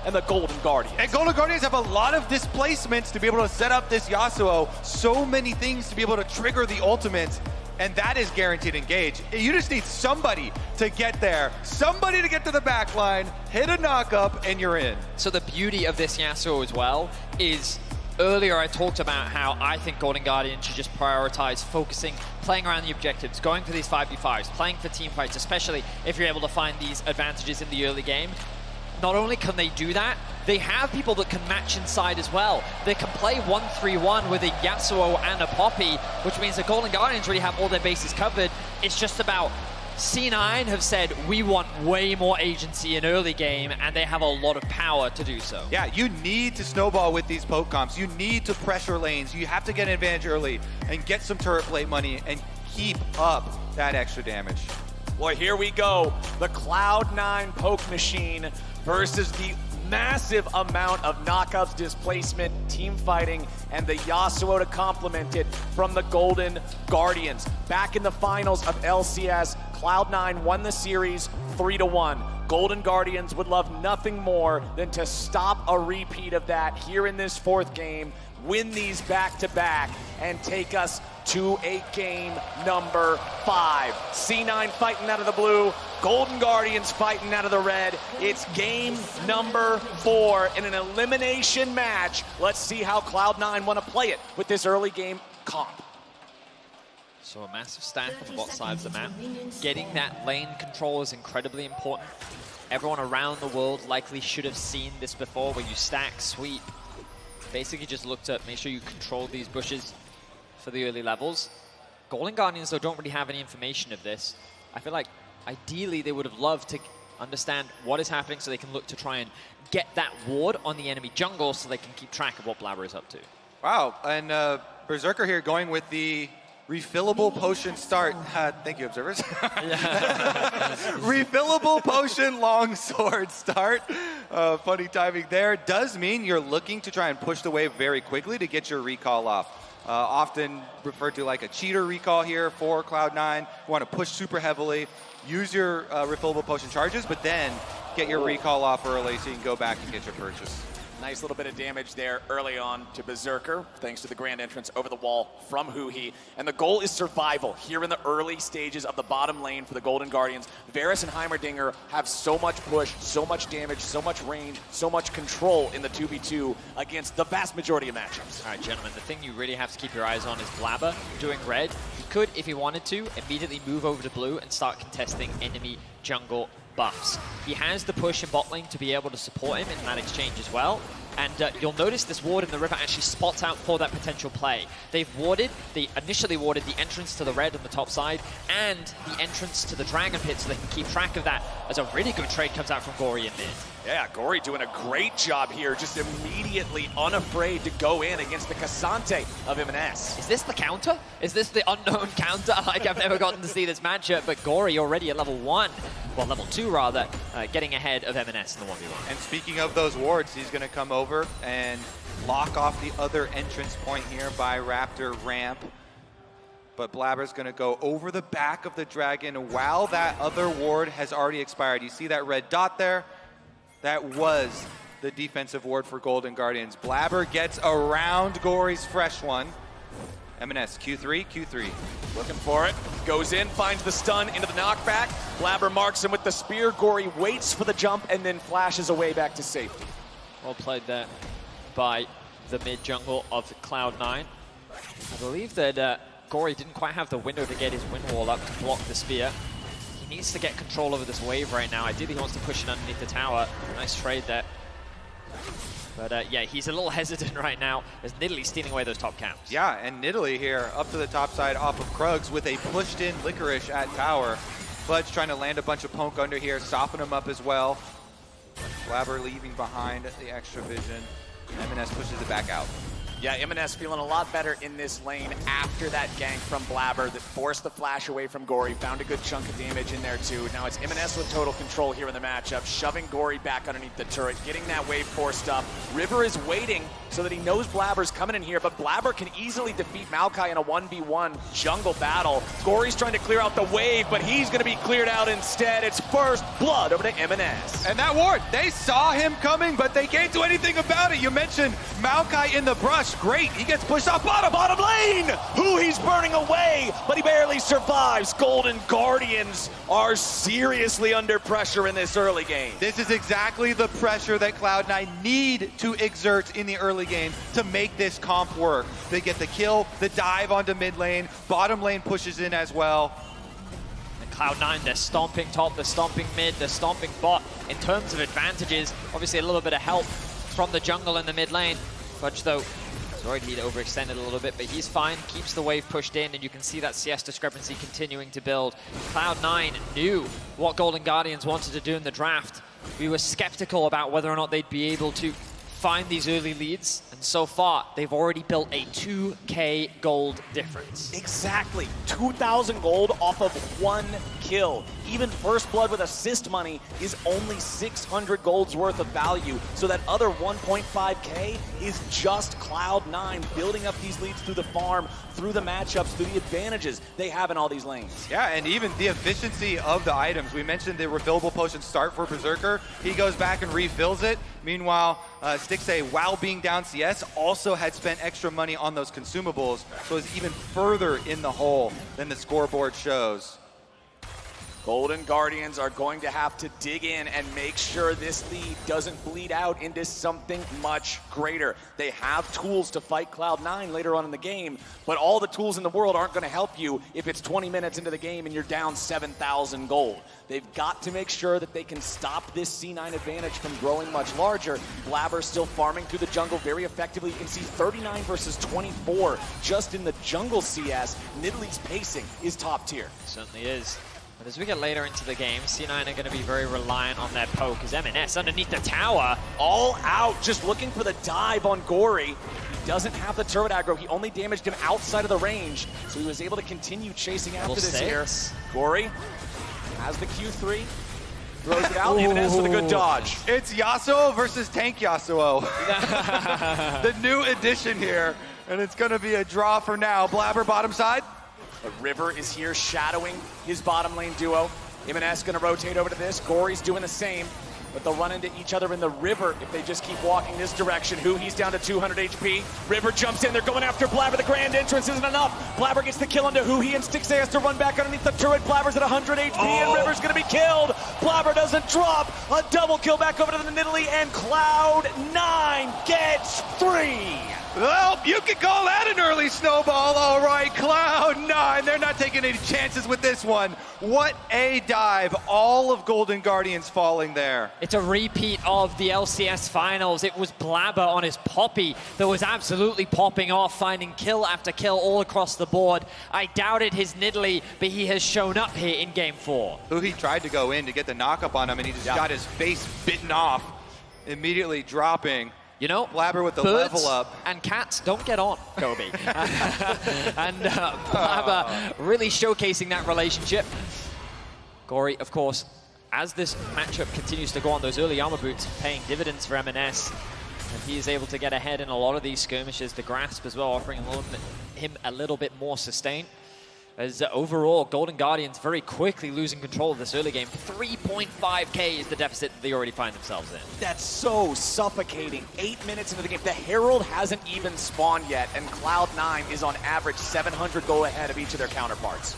and the Golden Guardians. And Golden Guardians have a lot of displacements to be able to set up this Yasuo. So many things to be able to trigger the ultimates. And that is guaranteed engage. You just need somebody to get there, somebody to get to the back line, hit a knock-up, and you're in. So the beauty of this Yasuo as well is, earlier I talked about how I think Golden Guardians should just prioritize focusing, playing around the objectives, going for these 5v5s, playing for team fights, especially if you're able to find these advantages in the early game. Not only can they do that, they have people that can match inside as well. They can play 1-3-1 with a Yasuo and a Poppy, which means the Golden Guardians really have all their bases covered. It's just about C9 have said, we want way more agency in early game, and they have a lot of power to do so. Yeah, you need to snowball with these poke comps. You need to pressure lanes. You have to get an advantage early and get some turret plate money and keep up that extra damage. Well, here we go. The Cloud9 poke machine versus the massive amount of knockups, displacement, team fighting, and the Yasuo to complement it from the Golden Guardians. Back in the finals of LCS, Cloud9 won the series 3-1. Golden Guardians would love nothing more than to stop a repeat of that here in this fourth game, win these back-to-back, and take us to a game number 5. C9 fighting out of the blue, Golden Guardians fighting out of the red. It's game number 4 in an elimination match. Let's see how Cloud9 want to play it with this early game comp. So a massive stack on both sides of the map. Getting that lane control is incredibly important. Everyone around the world likely should have seen this before, where you stack, sweep. Basically just look to make sure you control these bushes for the early levels. Golden Guardians, though, don't really have any information of this. I feel like ideally they would have loved to understand what is happening so they can look to try and get that ward on the enemy jungle so they can keep track of what Blabber is up to. Wow, and Berserker here going with the refillable potion start. Thank you, observers. Refillable potion longsword start. Funny timing there. Does mean you're looking to try and push the wave very quickly to get your recall off. Often referred to like a cheater recall here for Cloud9. You want to push super heavily, use your refillable potion charges, but then get your recall off early so you can go back and get your purchase. Nice little bit of damage there early on to Berserker, thanks to the grand entrance over the wall from Huhi. And the goal is survival here in the early stages of the bottom lane for the Golden Guardians. Varus and Heimerdinger have so much push, so much damage, so much range, so much control in the 2v2 against the vast majority of matchups. All right, gentlemen, the thing you really have to keep your eyes on is Blabber doing red. He could, if he wanted to, immediately move over to blue and start contesting enemy jungle buffs. He has the push in bot lane to be able to support him in that exchange as well. And you'll notice this ward in the river actually spots out for that potential play. They've warded, they initially warded the entrance to the red on the top side and the entrance to the dragon pit so they can keep track of that as a really good trade comes out from Gory in mid. Yeah, Gory doing a great job here, just immediately unafraid to go in against the Cassante of M&S. Is this the counter? Is this the unknown counter? Like, I've never gotten to see this matchup, but Gory already at level 1, well, level 2 rather, getting ahead of M&S in the 1v1. And speaking of those wards, he's going to come over and lock off the other entrance point here by Raptor Ramp. But Blabber's going to go over the back of the dragon while that other ward has already expired. You see that red dot there? That was the defensive ward for Golden Guardians. Blabber gets around Gory's fresh one. M&S, Q3, Q3. Looking for it, goes in, finds the stun into the knockback. Blabber marks him with the spear. Gory waits for the jump and then flashes away back to safety. Well played there by the mid jungle of Cloud9. I believe that Gory didn't quite have the window to get his wind wall up to block the spear. He needs to get control over this wave right now. Ideally, he wants to push it underneath the tower. Nice trade there. But yeah, he's a little hesitant right now as Nidalee stealing away those top camps. Yeah, and Nidalee here up to the top side off of Krugs with a pushed-in Licorice at tower. Fudge trying to land a bunch of poke under here, soften him up as well. Blabber leaving behind the extra vision. M&S pushes it back out. Yeah, M&S feeling a lot better in this lane after that gank from Blabber that forced the flash away from Gory, found a good chunk of damage in there too. Now it's M&S with total control here in the matchup, shoving Gory back underneath the turret, getting that wave forced up. River is waiting so that he knows Blabber's coming in here, but Blabber can easily defeat Maokai in a 1v1 jungle battle. Gory's trying to clear out the wave, but he's gonna be cleared out instead. It's first blood over to M&S. And that ward, they saw him coming, but they can't do anything about it. You mentioned Maokai in the brush. Great, he gets pushed off bottom lane! Who he's burning away, but he barely survives. Golden Guardians are seriously under pressure in this early game. This is exactly the pressure that Cloud9 need to exert in the early game to make this comp work. They get the kill, the dive onto mid lane, bottom lane pushes in as well. And Cloud9, they're stomping top, they're stomping mid, they're stomping bot. In terms of advantages, obviously a little bit of help from the jungle in the mid lane. Fudge though, sorry, he overextended a little bit, but he's fine, keeps the wave pushed in, and you can see that CS discrepancy continuing to build. Cloud9 knew what Golden Guardians wanted to do in the draft. We were skeptical about whether or not they'd be able to find these early leads, and so far, they've already built a 2K gold difference. Exactly, 2,000 gold off of one kill. Even First Blood with assist money is only 600 gold's worth of value, so that other 1.5K is just Cloud9 building up these leads through the farm, through the matchups, through the advantages they have in all these lanes. Yeah, and even the efficiency of the items. We mentioned the refillable potion start for Berserker. He goes back and refills it. Meanwhile, Stixxay, while being down CS, also had spent extra money on those consumables, so is even further in the hole than the scoreboard shows. Golden Guardians are going to have to dig in and make sure this lead doesn't bleed out into something much greater. They have tools to fight Cloud9 later on in the game, but all the tools in the world aren't going to help you if it's 20 minutes into the game and you're down 7,000 gold. They've got to make sure that they can stop this C9 advantage from growing much larger. Blabber still farming through the jungle very effectively. You can see 39 versus 24 just in the jungle CS. Nidalee's pacing is top tier. Certainly is. But as we get later into the game, C9 are going to be very reliant on their poke, as M&S underneath the tower. All out, just looking for the dive on Gory. He doesn't have the turret aggro. He only damaged him outside of the range, so he was able to continue chasing after this here. Gory has the Q3, throws it out, M&S with a good dodge. It's Yasuo versus Tank Yasuo. The new addition here, and it's going to be a draw for now. Blabber bottom side. But River is here shadowing his bottom lane duo. M&S gonna rotate over to this. Gory's doing the same, but they'll run into each other in the river if they just keep walking this direction. He's down to 200 HP. River jumps in, they're going after Blabber. The grand entrance isn't enough. Blabber gets the kill onto He, and Stixxay has to run back underneath the turret. Blabber's at 100 HP, and River's gonna be killed. Blabber doesn't drop. A double kill back over to the Nidalee, and Cloud9 gets 3. Well, you could call that an early snowball. All right, Cloud9, they're not taking any chances with this one. What a dive. All of Golden Guardians falling there. It's a repeat of the LCS finals. It was Blabber on his Poppy that was absolutely popping off, finding kill after kill all across the board. I doubted his Nidalee, but he has shown up here in Game 4. He tried to go in to get the knock-up on him, and he just got his face bitten off, immediately dropping. You know, Blabber with the birds level up. And cats don't get on, Kobe. And Blabber really showcasing that relationship. Gory, of course, as this matchup continues to go on, those early armor boots paying dividends for M&S. And he is able to get ahead in a lot of these skirmishes. The grasp as well, offering him a little bit more sustain. As overall, Golden Guardians very quickly losing control of this early game. 3.5K is the deficit that they already find themselves in. That's so suffocating. 8 minutes into the game. The Herald hasn't even spawned yet, and Cloud9 is on average 700 gold ahead of each of their counterparts.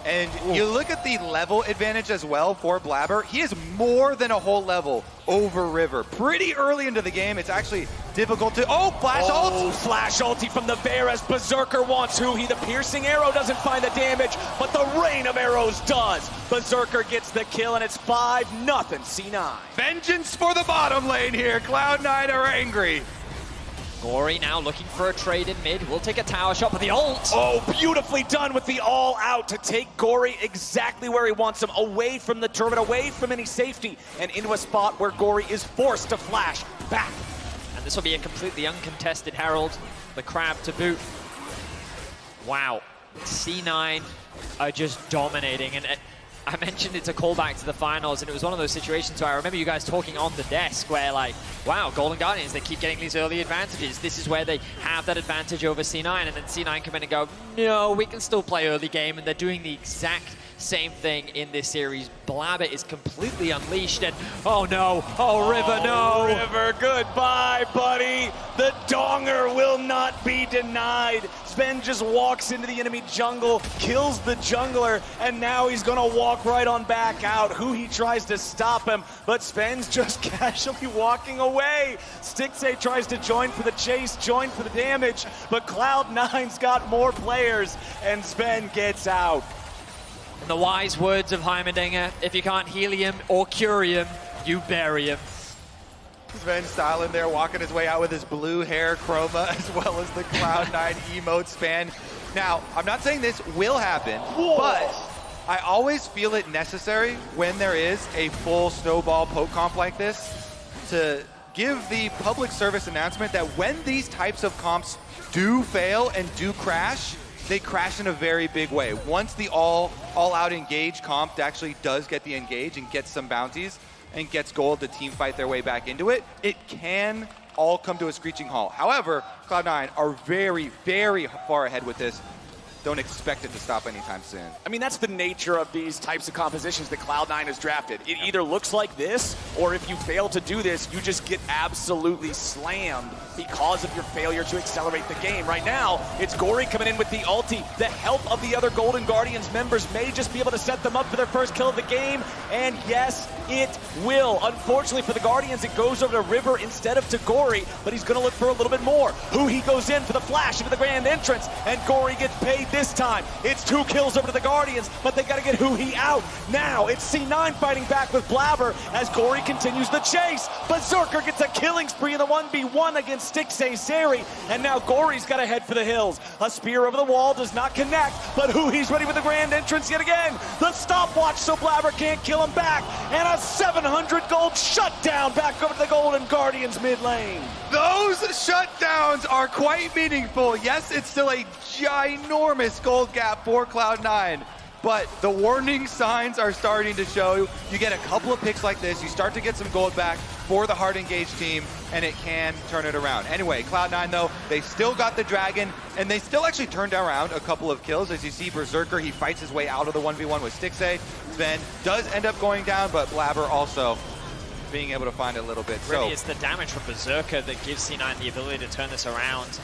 And you look at the level advantage as well for Blabber. He is more than a whole level over River. Pretty early into the game, it's actually difficult to... Flash ult! Flash ulti from the bear as Berserker wants He. The piercing arrow doesn't find the damage, but the rain of arrows does. Berserker gets the kill, and it's 5-0 C9. Vengeance for the bottom lane here. Cloud9 are angry. Gory now looking for a trade in mid. We'll take a tower shot with the ult. Beautifully done with the all out to take Gory exactly where he wants him, away from the turret, away from any safety, and into a spot where Gory is forced to flash back. And And this will be a completely uncontested Herald, the Crab to boot. Wow, C9 are just dominating. And I mentioned it's a callback to the finals, and it was one of those situations where I remember you guys talking on the desk where, like, wow, Golden Guardians, they keep getting these early advantages. This is where they have that advantage over C9, and then C9 come in and go, no, we can still play early game, and they're doing the exact same thing in this series. Blabber is completely unleashed, and oh no, oh River, no! River, goodbye, buddy. The donger will not be denied. Sven just walks into the enemy jungle, kills the jungler, and now he's gonna walk right on back out. Who tries to stop him, but Sven's just casually walking away. Stixxay tries to join for the chase, join for the damage, but Cloud9's got more players, and Sven gets out. In the wise words of Heimerdinger, if you can't heal him or cure him, you bury him. Sven Stalin there walking his way out with his blue hair chroma as well as the Cloud9 emote span. Now, I'm not saying this will happen, but I always feel it necessary when there is a full snowball poke comp like this to give the public service announcement that when these types of comps do fail and do crash, they crash in a very big way. Once the all-out engage comp actually does get the engage and gets some bounties and gets gold to team fight their way back into it, it can all come to a screeching halt. However, Cloud9 are very, very far ahead with this. Don't expect it to stop anytime soon. I mean, that's the nature of these types of compositions that Cloud9 has drafted. It either looks like this, or if you fail to do this, you just get absolutely slammed because of your failure to accelerate the game. Right now, it's Gory coming in with the ulti. The help of the other Golden Guardians members may just be able to set them up for their first kill of the game, and yes, it will. Unfortunately for the Guardians, it goes over to River instead of to Gory, but he's gonna look for a little bit more. He goes in for the flash into the grand entrance, and Gory gets paid this time. It's 2 kills over to the Guardians, but they gotta get out. Now, it's C9 fighting back with Blabber as Gory continues the chase. Berserker gets a killing spree in the 1v1 against Stixxay Seri, and now Gory's gotta head for the hills. A spear over the wall does not connect, but he's ready with the grand entrance yet again. The stopwatch so Blabber can't kill him back, and a 700 gold shutdown back over to the Golden Guardians mid lane. Those shutdowns are quite meaningful. Yes, it's still a ginormous gold gap for Cloud9, but the warning signs are starting to show. You get a couple of picks like this, you start to get some gold back for the hard engaged team, and it can turn it around. Anyway, Cloud9 though, they still got the dragon, and they still actually turned around a couple of kills. As you see, Berserker, he fights his way out of the 1v1 with Stixxay. Sven does end up going down, but Blabber also being able to find a little bit. Really, it's the damage from Berserker that gives C9 the ability to turn this around.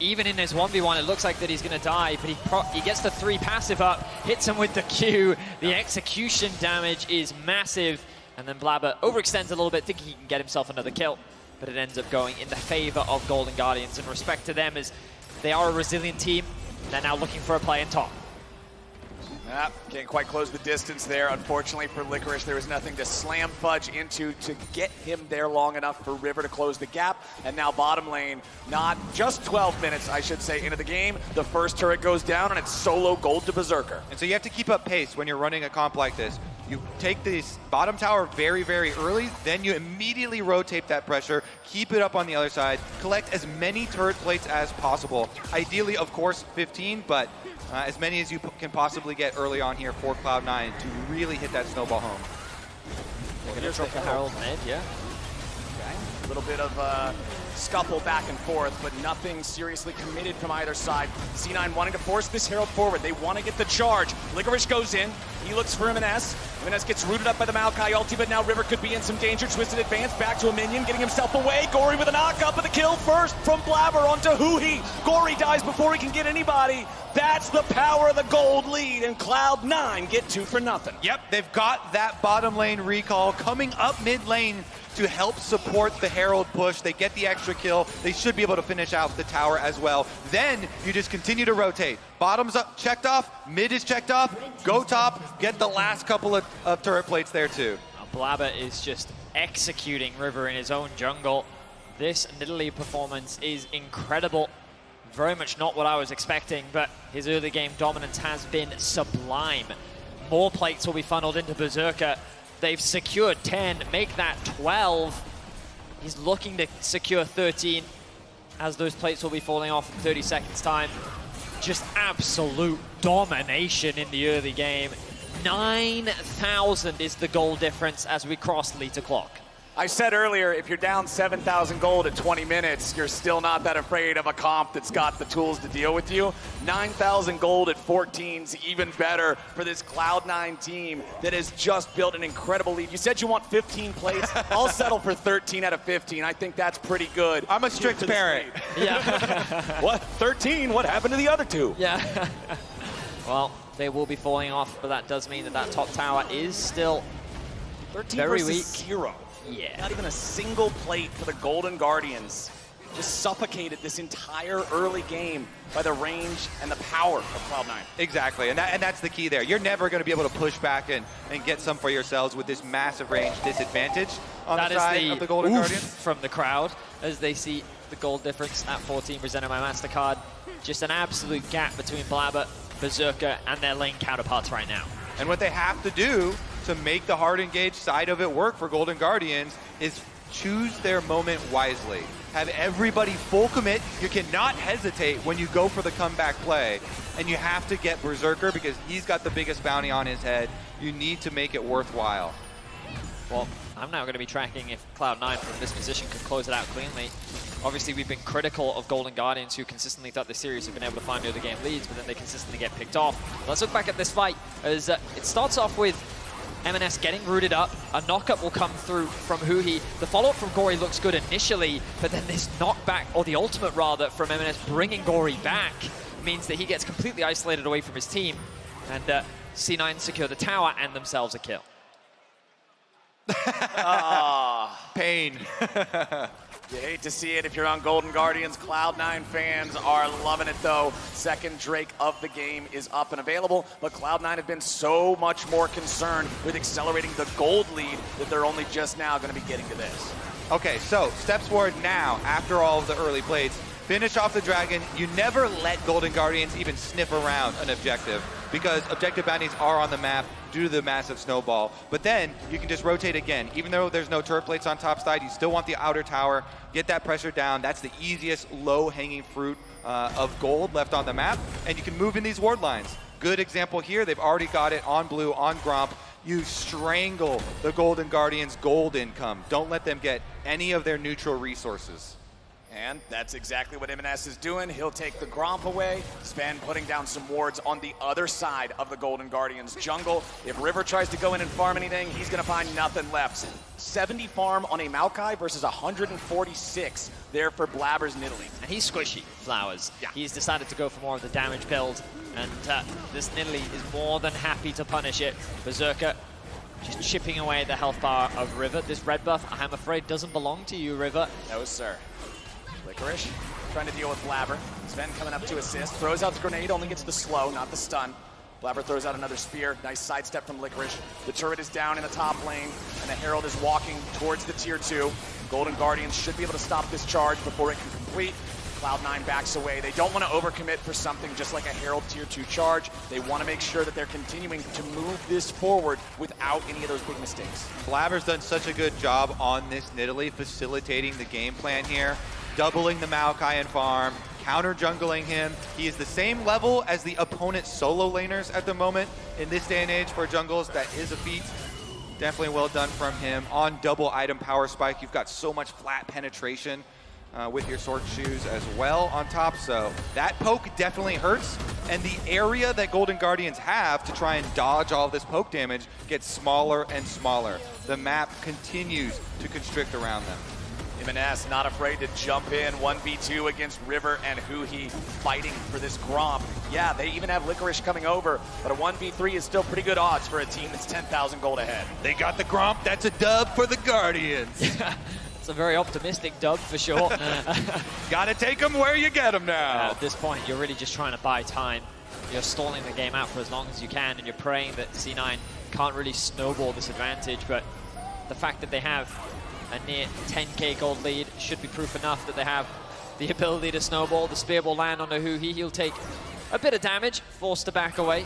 Even in his 1v1, it looks like that he's going to die, but he gets the 3 passive up, hits him with the Q. The execution damage is massive, and then Blabber overextends a little bit, thinking he can get himself another kill, but it ends up going in the favor of Golden Guardians. And respect to them, as they are a resilient team. They're now looking for a play in top. Can't quite close the distance there. Unfortunately for Licorice, there was nothing to slam Fudge into to get him there long enough for River to close the gap. And now bottom lane, not just 12 minutes, I should say, into the game. The first turret goes down, and it's solo gold to Berserker. And so you have to keep up pace when you're running a comp like this. You take this bottom tower very, very early, then you immediately rotate that pressure, keep it up on the other side, collect as many turret plates as possible. Ideally, of course, 15, but as many as you can possibly get early on here for Cloud9 to really hit that snowball home. Here's a Herald mid, yeah. Okay. A little bit of scuffle back and forth, but nothing seriously committed from either side. C9 wanting to force this Herald forward. They want to get the charge. Licorice goes in. He looks for M&S. M&S gets rooted up by the Maokai ulti, but now River could be in some danger. Twisted advance back to a minion, getting himself away. Gory with a knock-up, but the kill first from Blabber onto Huhi. Gory dies before he can get anybody. That's the power of the gold lead, and Cloud9 get 2 for nothing. Yep, they've got that bottom lane recall coming up mid lane to help support the Herald push. They get the extra kill. They should be able to finish out the tower as well. Then you just continue to rotate. Bottom's up, checked off. Mid is checked off. Go top. Get the last couple of turret plates there too. Blabber is just executing River in his own jungle. This Nidalee performance is incredible. Very much not what I was expecting, but his early game dominance has been sublime. More plates will be funneled into Berserker. They've secured 10, make that 12. He's looking to secure 13 as those plates will be falling off in 30 seconds time. Just absolute domination in the early game. 9,000 is the goal difference as we cross liter clock. I said earlier, if you're down 7,000 gold at 20 minutes, you're still not that afraid of a comp that's got the tools to deal with you. 9,000 gold at 14 is even better for this Cloud9 team that has just built an incredible lead. You said you want 15 plates. I'll settle for 13 out of 15. I think that's pretty good. I'm a strict parent. Yeah. What? 13? What happened to the other two? Yeah. Well, they will be falling off, but that does mean that that top tower is still 13 very versus weak. 0. Yeah. Not even a single plate for the Golden Guardians. Just suffocated this entire early game by the range and the power of Cloud9. Exactly, and that's the key there. You're never going to be able to push back and get some for yourselves with this massive range disadvantage on the side of the Golden Guardians. From the crowd as they see the gold difference at 14 presented by MasterCard. Just an absolute gap between Blabber, Berserker, and their lane counterparts right now. And what they have to do to make the hard engage side of it work for Golden Guardians is choose their moment wisely. Have everybody full commit. You cannot hesitate when you go for the comeback play. And you have to get Berserker because he's got the biggest bounty on his head. You need to make it worthwhile. Well, I'm now going to be tracking if Cloud9 from this position can close it out cleanly. Obviously, we've been critical of Golden Guardians, who consistently throughout the series have been able to find early game leads, but then they consistently get picked off. Let's look back at this fight as it starts off with M&S getting rooted up. A knockup will come through from Huhi. The follow-up from Gory looks good initially, but then this knockback, or the ultimate rather, from M&S bringing Gory back means that he gets completely isolated away from his team. And C9 secure the tower and themselves a kill. Pain. You hate to see it if you're on Golden Guardians. Cloud9 fans are loving it, though. Second Drake of the game is up and available, but Cloud9 have been so much more concerned with accelerating the gold lead that they're only just now going to be getting to this. Okay, so steps forward now after all of the early plays. Finish off the Dragon. You never let Golden Guardians even sniff around an objective because objective bounties are on the map due to the massive snowball. But then you can just rotate again. Even though there's no turret plates on top side, you still want the outer tower. Get that pressure down. That's the easiest low-hanging fruit of gold left on the map. And you can move in these ward lines. Good example here. They've already got it on blue, on Gromp. You strangle the Golden Guardians' gold income. Don't let them get any of their neutral resources. And that's exactly what M&S is doing. He'll take the Gromp away, Sven putting down some wards on the other side of the Golden Guardians jungle. If River tries to go in and farm anything, he's going to find nothing left. 70 farm on a Maokai versus 146 there for Blabber's Nidalee. And he's squishy, Flowers. Yeah. He's decided to go for more of the damage build, and this Nidalee is more than happy to punish it. Berserker just chipping away at the health bar of River. This red buff, I'm afraid, doesn't belong to you, River. No, sir. Licorice trying to deal with Blabber. Sven coming up to assist. Throws out the grenade, only gets the slow, not the stun. Blabber throws out another spear. Nice sidestep from Licorice. The turret is down in the top lane, and the Herald is walking towards the tier 2. Golden Guardians should be able to stop this charge before it can complete. Cloud9 backs away. They don't want to overcommit for something just like a Herald tier 2 charge. They want to make sure that they're continuing to move this forward without any of those big mistakes. Blabber's done such a good job on this Nidalee, facilitating the game plan here. Doubling the Maokai and farm, counter jungling him. He is the same level as the opponent's solo laners at the moment. In this day and age for jungles, that is a feat. Definitely well done from him. On double item power spike, you've got so much flat penetration with your sword shoes as well on top. So that poke definitely hurts. And the area that Golden Guardians have to try and dodge all of this poke damage gets smaller and smaller. The map continues to constrict around them. M&S not afraid to jump in 1v2 against River and Huhi fighting for this Gromp. Yeah, they even have Licorice coming over, but a 1v3 is still pretty good odds for a team that's 10,000 gold ahead. They got the Gromp. That's a dub for the Guardians. It's a very optimistic dub for sure. Gotta take them where you get them now. At this point, you're really just trying to buy time. You're stalling the game out for as long as you can, and you're praying that C9 can't really snowball this advantage, but the fact that they have a near 10k gold lead should be proof enough that they have the ability to snowball. The spear will land on a Huhi. He'll take a bit of damage, forced to back away.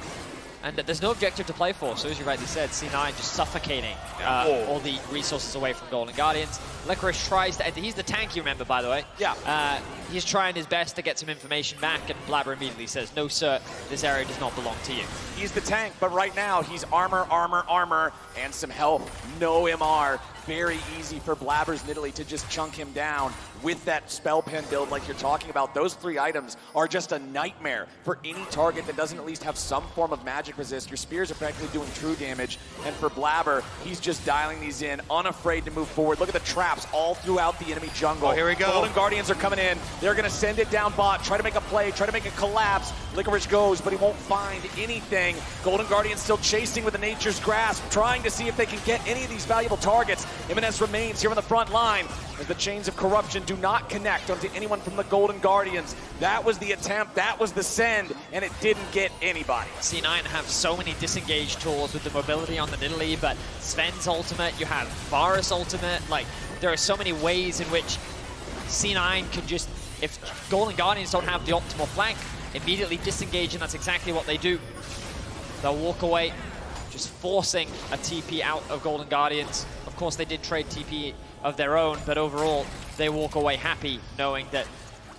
And there's no objective to play for, so as you rightly said, C9 just suffocating all the resources away from Golden Guardians. Licorice tries to enter. He's the tank, you remember, by the way. Yeah. He's trying his best to get some information back, and Blabber immediately says, no, sir, this area does not belong to you. He's the tank, but right now he's armor, armor, armor, and some health. No MR. Very easy for Blabber's Nidalee to just chunk him down with that spell pen build like you're talking about. Those 3 items are just a nightmare for any target that doesn't at least have some form of magic resist. Your spears are practically doing true damage, and for Blabber, he's just dialing these in, unafraid to move forward. Look at the traps all throughout the enemy jungle. Oh, here we go. Golden Guardians are coming in. They're going to send it down bot, try to make a play, try to make a collapse. Licorice goes, but he won't find anything. Golden Guardians still chasing with the Nature's Grasp, trying to see if they can get any of these valuable targets. MNS remains here on the front line as the chains of corruption do not connect onto anyone from the Golden Guardians. That was the attempt, that was the send, and it didn't get anybody. C9 have so many disengage tools with the mobility on the Nidalee, but Sven's ultimate, you have Varus ultimate, like, there are so many ways in which C9 can just, if Golden Guardians don't have the optimal flank, immediately disengage, and that's exactly what they do. They'll walk away, just forcing a TP out of Golden Guardians. Of course, they did trade TP of their own, but overall, they walk away happy knowing that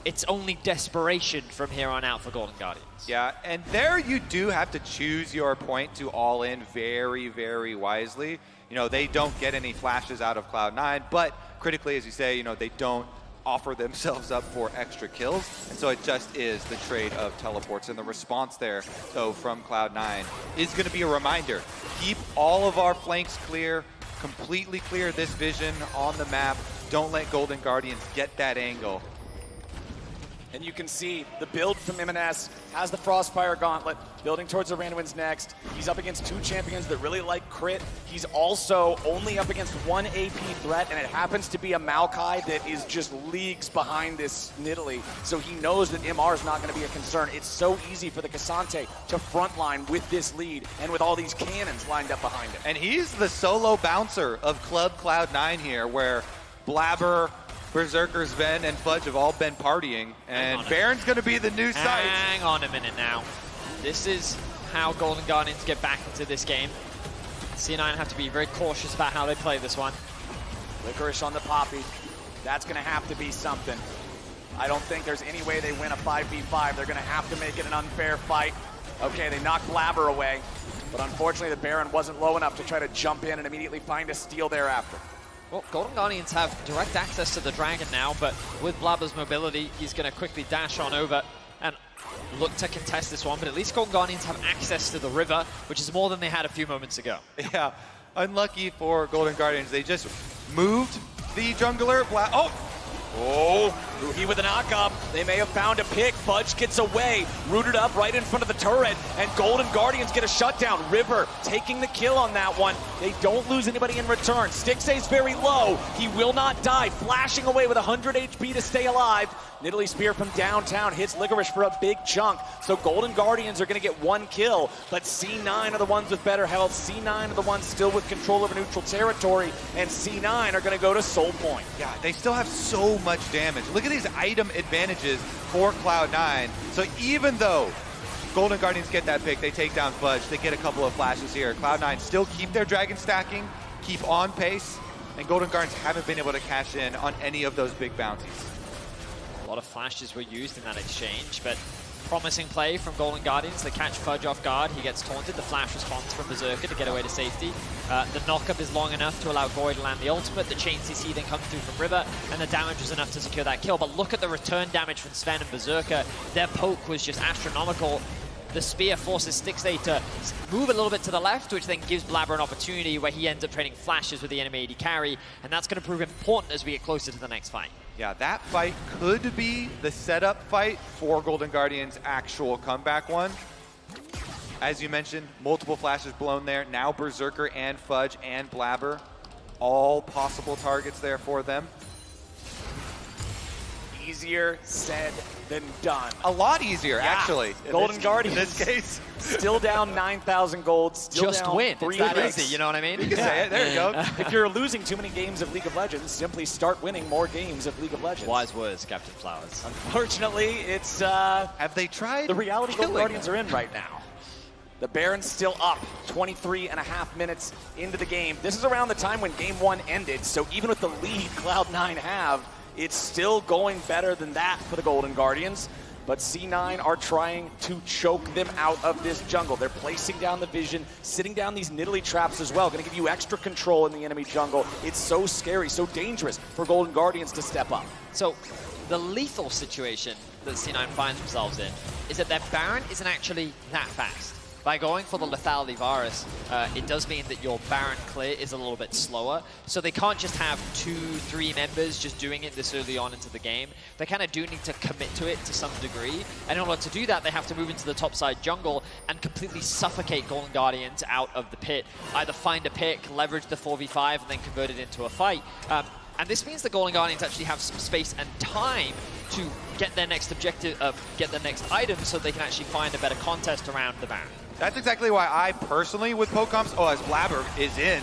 it's only desperation from here on out for Golden Guardians. Yeah, and there you do have to choose your point to all in very, very wisely. You know, they don't get any flashes out of Cloud9, but critically, as you say, you know, they don't offer themselves up for extra kills, and so it just is the trade of teleports. And the response there, though, from Cloud9 is going to be a reminder. Keep all of our flanks clear, completely clear this vision on the map. Don't let Golden Guardians get that angle. And you can see the build from MNS has the Frostfire Gauntlet, building towards the Randuin's next. He's up against 2 champions that really like crit. He's also only up against 1 AP threat, and it happens to be a Maokai that is just leagues behind this Nidalee. So he knows that MR is not going to be a concern. It's so easy for the Cassante to frontline with this lead and with all these cannons lined up behind him. And he's the solo bouncer of Club Cloud9 here, where Blabber, Berserker, Sven, and Fudge have all been partying, and Baron's going to be the new site. Hang on a minute now. This is how Golden Guardians get back into this game. C9 have to be very cautious about how they play this one. Licorice on the Poppy. That's going to have to be something. I don't think there's any way they win a 5v5. They're going to have to make it an unfair fight. Okay, they knocked Blabber away, but unfortunately the Baron wasn't low enough to try to jump in and immediately find a steal thereafter. Well, Golden Guardians have direct access to the Dragon now, but with Blabber's mobility, he's going to quickly dash on over and look to contest this one. But at least Golden Guardians have access to the river, which is more than they had a few moments ago. Yeah, unlucky for Golden Guardians. They just moved the jungler. He with a knock-up. They may have found a pick. Fudge gets away, rooted up right in front of the turret, and Golden Guardians get a shutdown. River taking the kill on that one. They don't lose anybody in return. Stixay's very low. He will not die, flashing away with 100 HP to stay alive. Nidalee Spear from downtown hits Licorice for a big chunk. So Golden Guardians are going to get 1 kill, but C9 are the ones with better health. C9 are the ones still with control over neutral territory, and C9 are going to go to Soul Point. Yeah, they still have so much damage. Look at these item advantages for Cloud9. So even though Golden Guardians get that pick, they take down Fudge, they get a couple of flashes here. Cloud9 still keep their dragon stacking, keep on pace, and Golden Guardians haven't been able to cash in on any of those big bounties. A lot of flashes were used in that exchange, but promising play from Golden Guardians. They catch Fudge off guard. He gets taunted. The flash response from Berserker to get away to safety. The knockup is long enough to allow Void to land the ultimate. The chain CC then comes through from River, and the damage was enough to secure that kill. But look at the return damage from Sven and Berserker. Their poke was just astronomical. The spear forces Stixay to move a little bit to the left, which then gives Blabber an opportunity where he ends up trading flashes with the enemy AD carry, and that's going to prove important as we get closer to the next fight. Yeah, that fight could be the setup fight for Golden Guardians' actual comeback one. As you mentioned, multiple flashes blown there. Now Berserker and Fudge and Blabber, all possible targets there for them. Easier said than done. A lot easier, actually. Golden Guardians. In this case. Still down 9,000 gold. Still Just down win. 3 It's that picks. easy, you know what I mean? You can say it. There you go. If you're losing too many games of League of Legends, simply start winning more games of League of Legends. Wise words, Captain Flowers. Unfortunately, it's Have they tried the reality Golden killing Guardians are in right now. The Baron's still up, 23 and a half minutes into the game. This is around the time when game one ended, so even with the lead Cloud9 have, it's still going better than that for the Golden Guardians. But C9 are trying to choke them out of this jungle. They're placing down the vision, sitting down these Nidalee traps as well. Gonna give you extra control in the enemy jungle. It's so scary, so dangerous for Golden Guardians to step up. So the lethal situation that C9 finds themselves in is that their Baron isn't actually that fast. By going for the lethality virus, it does mean that your Baron clear is a little bit slower, so they can't just have 2-3 members just doing it this early on into the game. They kind of do need to commit to it to some degree, and in order to do that, they have to move into the topside jungle and completely suffocate Golden Guardians out of the pit. Either find a pick, leverage the 4v5, and then convert it into a fight. And this means the Golden Guardians actually have some space and time to get their next objective, get their next item, so they can actually find a better contest around the Baron. That's exactly why I personally, with Pocomps, as Blabber is in.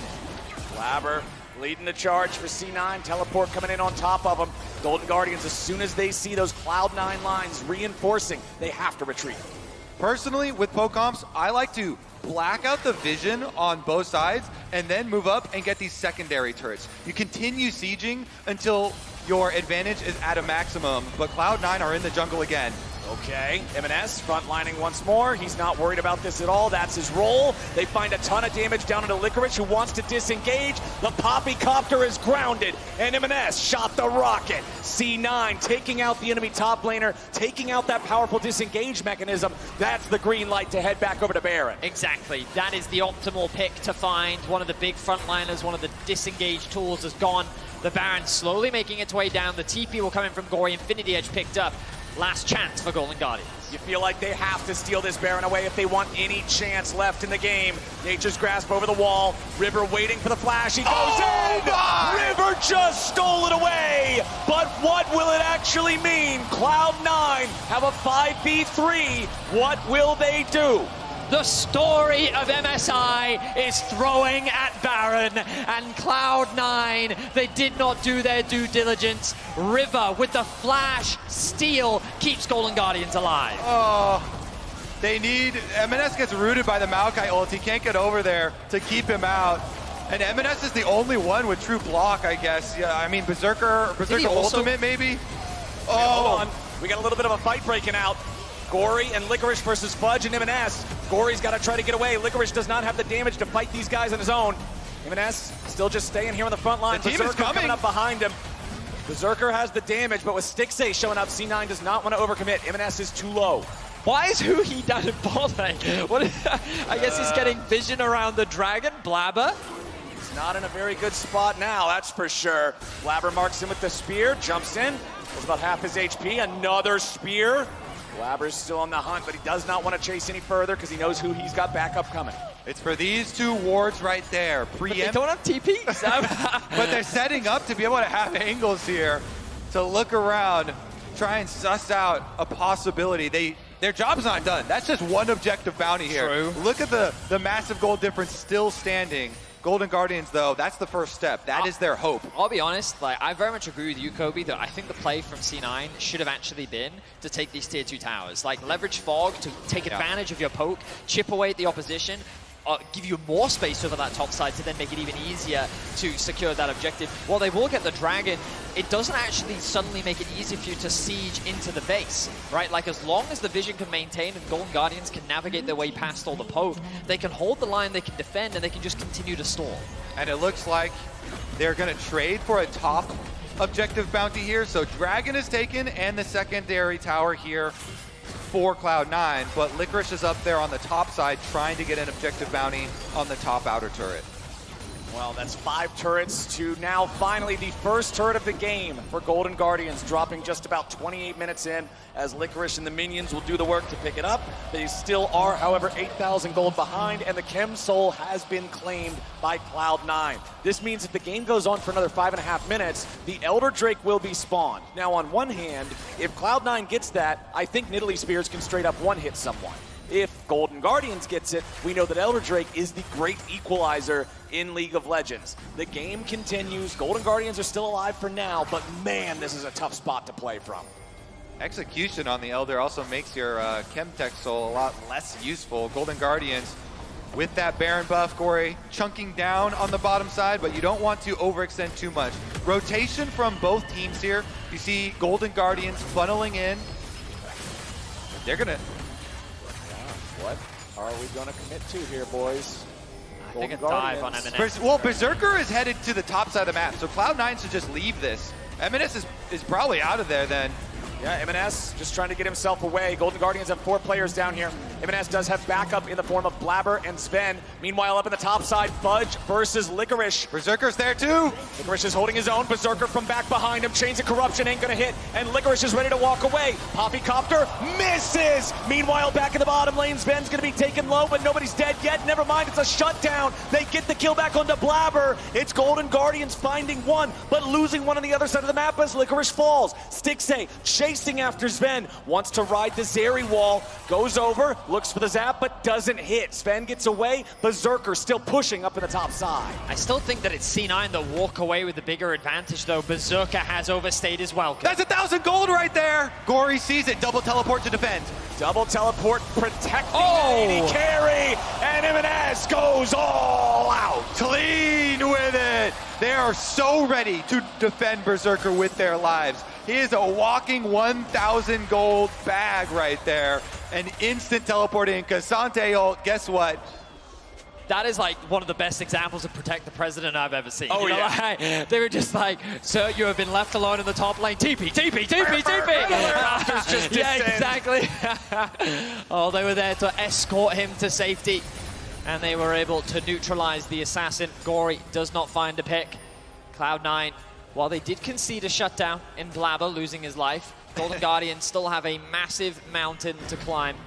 Blabber leading the charge for C9. Teleport coming in on top of them. Golden Guardians, as soon as they see those Cloud9 lines reinforcing, they have to retreat. Personally, with Pocomps, I like to black out the vision on both sides and then move up and get these secondary turrets. You continue sieging until your advantage is at a maximum, but Cloud9 are in the jungle again. Okay, M&S frontlining once more. He's not worried about this at all. That's his role. They find a ton of damage down into Licorice, who wants to disengage. The Poppycopter is grounded, and M&S shot the rocket. C9 taking out the enemy top laner, taking out that powerful disengage mechanism. That's the green light to head back over to Baron. Exactly. That is the optimal pick to find. One of the big frontliners, one of the disengage tools is gone. The Baron slowly making its way down. The TP will come in from Gory. Infinity Edge picked up. Last chance for Golden Guardians. You feel like they have to steal this Baron away if they want any chance left in the game. Nature's Grasp over the wall. River waiting for the flash. He goes in! My! River just stole it away! But what will it actually mean? Cloud9 have a 5v3. What will they do? The story of MSI is throwing at Baron, and Cloud9, they did not do their due diligence. River with the flash steal keeps Golden Guardians alive. Oh, they need, M&S gets rooted by the Maokai ult. He can't get over there to keep him out. And M&S is the only one with true block, I guess. Yeah, I mean, Berserker ultimate maybe? Oh, hold on. We got a little bit of a fight breaking out. Gory and Licorice versus Fudge and M&S. Gory's got to try to get away. Licorice does not have the damage to fight these guys on his own. M&S still just staying here on the front line. The team Berserker is coming up behind him. Berserker has the damage, but with Stixxay showing up, C9 does not want to overcommit. M&S is too low. Why is Huhi down in bot lane? I guess he's getting vision around the dragon. Blabber. He's not in a very good spot now, that's for sure. Blabber marks him with the spear, jumps in. It's about half his HP. Another spear. Blabber's still on the hunt, but he does not want to chase any further because he knows who he's got backup coming. It's for these two wards right there. But they don't have TP. But they're setting up to be able to have angles here to look around, try and suss out a possibility. Their job's not done. That's just one objective bounty here. True. Look at the massive gold difference still standing. Golden Guardians, though, that's the first step. That is their hope. I'll be honest, I very much agree with you, Kobe, that I think the play from C9 should have actually been to take these tier 2 towers. Leverage Fog to take advantage of your poke, chip away at the opposition, give you more space over that top side to then make it even easier to secure that objective. While they will get the dragon, it doesn't actually suddenly make it easy for you to siege into the base, right? As long as the vision can maintain and Golden Guardians can navigate their way past all the poke, they can hold the line, they can defend, and they can just continue to stall. And it looks like they're going to trade for a top objective bounty here. So Dragon is taken and the secondary tower here for Cloud9, but Licorice is up there on the top side trying to get an objective bounty on the top outer turret. Well, that's 5 turrets to now finally the first turret of the game for Golden Guardians, dropping just about 28 minutes in as Licorice and the minions will do the work to pick it up. They still are, however, 8,000 gold behind, and the Chem Soul has been claimed by Cloud9. This means if the game goes on for another 5.5 minutes, the Elder Drake will be spawned. Now, on one hand, if Cloud9 gets that, I think Nidalee Spears can straight up one-hit someone. If Golden Guardians gets it, we know that Elder Drake is the great equalizer in League of Legends. The game continues. Golden Guardians are still alive for now, but man, this is a tough spot to play from. Execution on the Elder also makes your Chemtech Soul a lot less useful. Golden Guardians with that Baron buff, Gory chunking down on the bottom side, but you don't want to overextend too much. Rotation from both teams here. You see Golden Guardians funneling in. They're gonna... What are we gonna commit to here, boys? I think a dive on M&S. Well, Berserker is headed to the top side of the map, so Cloud9 should just leave this. M&S is probably out of there then. Yeah, M&S just trying to get himself away. Golden Guardians have 4 players down here. M&S does have backup in the form of Blabber and Sven. Meanwhile, up in the top side, Fudge versus Licorice. Berserker's there too. Licorice is holding his own. Berserker from back behind him. Chains of Corruption ain't gonna hit, and Licorice is ready to walk away. Poppycopter misses. Meanwhile, back in the bottom lane, Sven's gonna be taken low, but nobody's dead yet. Never mind, it's a shutdown. They get the kill back onto Blabber. It's Golden Guardians finding one, but losing one on the other side of the map as Licorice falls. Stixxay chasing after Sven, wants to ride the Zeri wall, goes over, looks for the zap, but doesn't hit. Sven gets away, Berserker still pushing up in the top side. I still think that it's C9 that walk away with the bigger advantage, though. Berserker has overstayed his welcome. That's 1,000 gold right there. Gory sees it, double teleport to defend. Double teleport protecting the AD carry, and M&S goes all out. Clean with it. They are so ready to defend Berserker with their lives. He is a walking 1,000 gold bag right there. An instant teleporting. Cassante ult, guess what? That is like one of the best examples of protect the president I've ever seen. Oh, you know, yeah. like, they were just like, sir, you have been left alone in the top lane. TP, TP, TP, TP. Just yeah, descend. exactly. Oh, they were there to escort him to safety, and they were able to neutralize the assassin. Gory does not find a pick. Cloud9, while they did concede a shutdown in Blabber, losing his life, Golden Guardians still have a massive mountain to climb.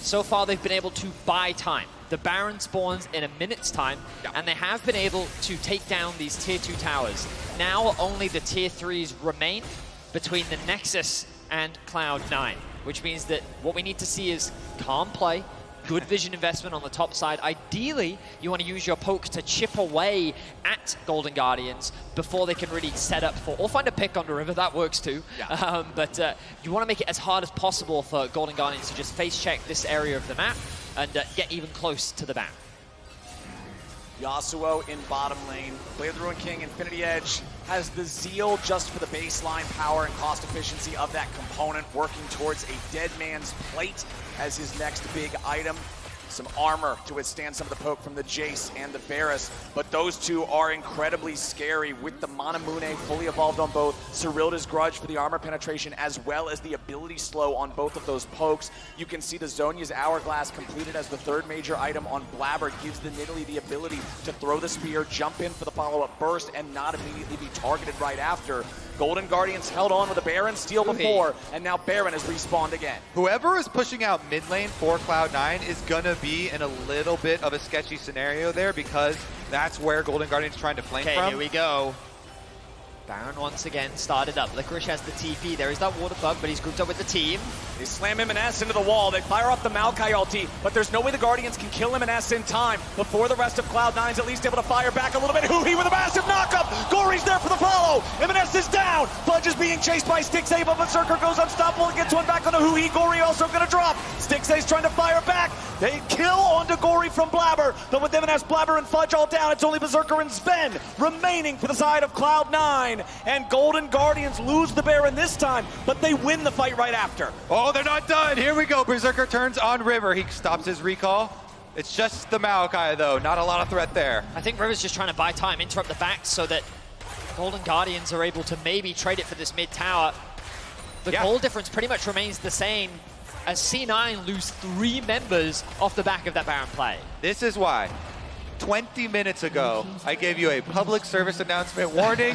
So far, they've been able to buy time. The Baron spawns in a minute's time, and they have been able to take down these tier 2 towers. Now only the tier 3s remain between the Nexus and Cloud9, which means that what we need to see is calm play, good vision investment on the top side. Ideally, you want to use your poke to chip away at Golden Guardians before they can really set up for, or find a pick on the river, that works too. Yeah. But you want to make it as hard as possible for Golden Guardians to just face check this area of the map and get even close to the back. Yasuo in bottom lane. Blade of the Ruined King, Infinity Edge, has the zeal just for the baseline power and cost efficiency of that component, working towards a Dead Man's Plate as his next big item. Some armor to withstand some of the poke from the Jace and the Varus, but those two are incredibly scary with the Manamune fully evolved on both, Cyrilda's Grudge for the armor penetration, as well as the ability slow on both of those pokes. You can see the Zhonya's Hourglass completed as the third major item on Blabber, gives the Nidalee the ability to throw the spear, jump in for the follow-up burst, and not immediately be targeted right after. Golden Guardians held on with a Baron steal before, and now Baron has respawned again. Whoever is pushing out mid lane for Cloud9 is gonna be in a little bit of a sketchy scenario there, because that's where Golden Guardians trying to flank from. Okay, here we go. Baron once again started up. Licorice has the TP. There is that water bug, but he's grouped up with the team. They slam M&S into the wall. They fire off the Maokai ulti, but there's no way the Guardians can kill M&S in time before the rest of Cloud9's at least able to fire back a little bit. Huhi with a massive knockup. Gory's there for the follow. M&S is down. Fudge is being chased by Stixxay, but Berserker goes unstoppable and gets one back on the Huhi. Gory also going to drop. Stixxay's trying to fire back. They kill onto Gory from Blabber, but with M&S, Blabber, and Fudge all down, it's only Berserker and Sven remaining for the side of Cloud9. And Golden Guardians lose the Baron this time, but they win the fight right after. Oh, they're not done. Here we go. Berserker turns on River. He stops his recall. It's just the Maokai, though. Not a lot of threat there. I think River's just trying to buy time, interrupt the back so that Golden Guardians are able to maybe trade it for this mid tower. The goal difference pretty much remains the same as C9 lose 3 members off the back of that Baron play. This is why 20 minutes ago, I gave you a public service announcement warning.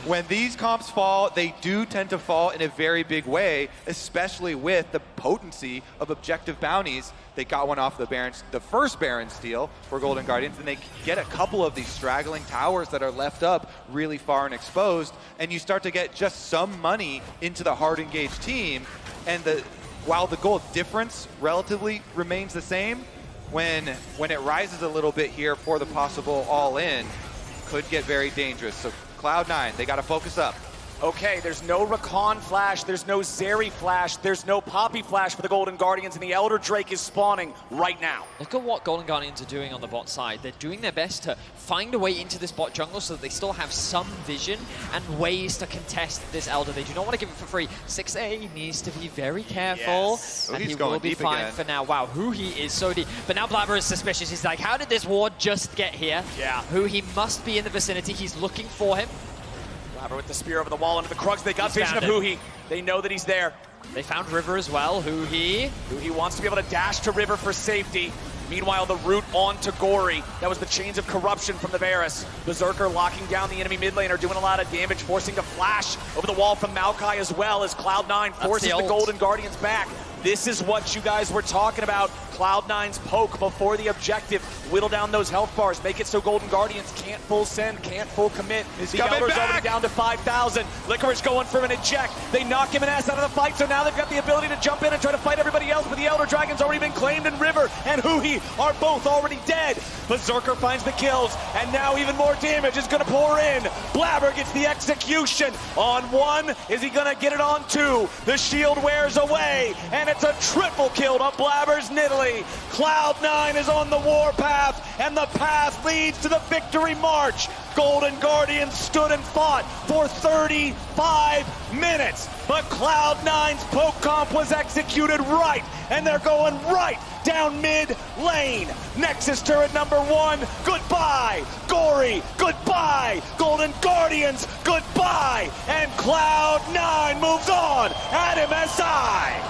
When these comps fall, they do tend to fall in a very big way, especially with the potency of objective bounties. They got one off the first Baron steal for Golden Guardians, and they get a couple of these straggling towers that are left up really far and exposed, and you start to get just some money into the hard engaged team, and while the gold difference relatively remains the same, when it rises a little bit here for the possible all-in, could get very dangerous. So Cloud9, they got to focus up. Okay, there's no Rakan flash, there's no Zeri flash, there's no Poppy flash for the Golden Guardians, and the Elder Drake is spawning right now. Look at what Golden Guardians are doing on the bot side. They're doing their best to find a way into this bot jungle so that they still have some vision and ways to contest this Elder. They do not want to give it for free. 6A needs to be very careful, Yes. and He's he going will be deep fine again. for now. Wow, Huhi is so deep. But now Blabber is suspicious. He's like, how did this ward just get here? Yeah. Huhi must be in the vicinity. He's looking for him. Blabber with the spear over the wall into the Krugs. They got He's vision of found Huhi. They know that he's there. They found River as well. Huhi. Huhi wants to be able to dash to River for safety. Meanwhile, the route on to Gory. That was the chains of corruption from the Varus. Berserker locking down the enemy mid laner, doing a lot of damage, forcing a flash over the wall from Maokai as well as Cloud9 forces the ult. Golden Guardians back. This is what you guys were talking about. Cloud9's poke before the objective. Whittle down those health bars. Make it so Golden Guardians can't full send, can't full commit. The coming Elder's back. already down to 5,000. Licorice going for an eject. They knock him an ass out of the fight, so now they've got the ability to jump in and try to fight everybody else, but the Elder Dragon's already been claimed, and River and Huhi are both already dead. Berserker finds the kills, and now even more damage is going to pour in. Blabber gets the execution on one. Is he going to get it on two? The shield wears away, and it's a triple kill to Blabber's Nidalee. Cloud9 is on the warpath, and the path leads to the victory march. Golden Guardians stood and fought for 35 minutes, but Cloud9's poke comp was executed right, and they're going right down mid lane. Nexus turret number 1, goodbye. Gory, goodbye. Golden Guardians, goodbye. And Cloud9 moves on at MSI.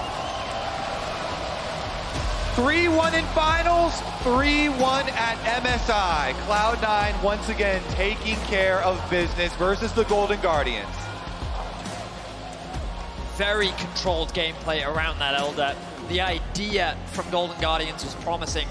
3-1 in finals, 3-1 at MSI. Cloud9 once again taking care of business versus the Golden Guardians. Very controlled gameplay around that Elder. The idea from Golden Guardians was promising.